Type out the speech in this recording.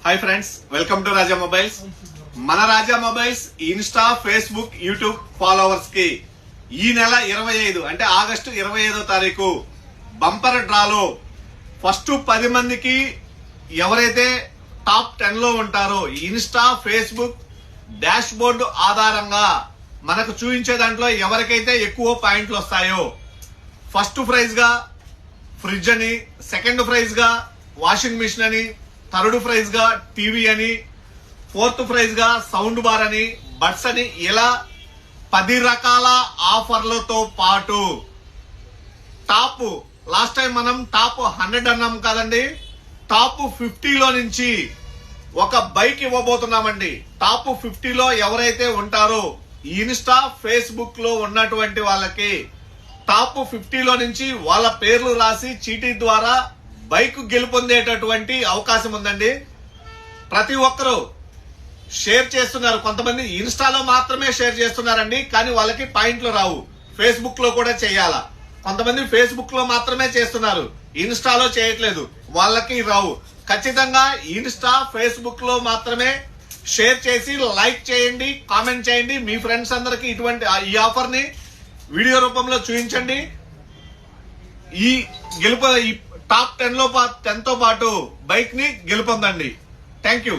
Hi friends, welcome to Raja mobiles. మన Raja mobiles Insta, Facebook, YouTube followers కి ఈ నెల 25 అంటే ఆగస్టు 25వ తారీఖు బంపర్ డ్రాలో ఫస్ట్ 10 మందికి ఎవరైతే టాప్ 10 లో ఉంటారో ఇన్స్టా, ఫేస్బుక్ డాష్ బోర్డు ఆధారంగా మనకు చూపించే దాంట్లో ఎవరికైతే ఎక్కువ పాయింట్లు వస్తాయో ఫస్ట్ ప్రైజ్ గా ఫ్రిడ్జ్ అని, సెకండ్ ప్రైజ్ గా వాషింగ్ మిషన్ అని, థర్డ్ ప్రైజ్ గా టీవీ అని, ఫోర్త్ ప్రైజ్ గా సౌండ్ బార్ అని, బడ్స్ అని, ఇలా 10 రకాల ఆఫర్లతో పాటు టాప్ లాస్ట్ టైం మనం టాప్ 100 అన్నాం కదండి, టాప్ 50లో నుంచి ఒక బైక్ ఇవ్వబోతున్నామండి. టాప్ 50లో ఎవరైతే ఉంటారో ఇన్స్టా, ఫేస్బుక్ లో ఉన్నటువంటి వాళ్ళకి టాప్ 50లో నుంచి వాళ్ళ పేర్లు రాసి చీటీ ద్వారా బైక్ గెలుపొందేటటువంటి అవకాశం ఉందండి. ప్రతి ఒక్కరూ షేర్ చేస్తున్నారు. కొంతమంది ఇన్స్టాలో మాత్రమే షేర్ చేస్తున్నారండి, కానీ వాళ్ళకి పాయింట్లు రావు. ఫేస్బుక్ లో కూడా చేయాలా. కొంతమంది ఫేస్బుక్ లో మాత్రమే చేస్తున్నారు, ఇన్స్టాలో చేయట్లేదు, వాళ్ళకి రావు. ఖచ్చితంగా ఇన్స్టా, ఫేస్బుక్ లో మాత్రమే షేర్ చేసి లైక్ చేయండి, కామెంట్ చేయండి. మీ ఫ్రెండ్స్ అందరికి ఇటువంటి ఈ ఆఫర్ ని వీడియో రూపంలో చూపించండి. ఈ టాప్ 10 తో పాటు బైక్ ని గెలుపొందండి. Thank you.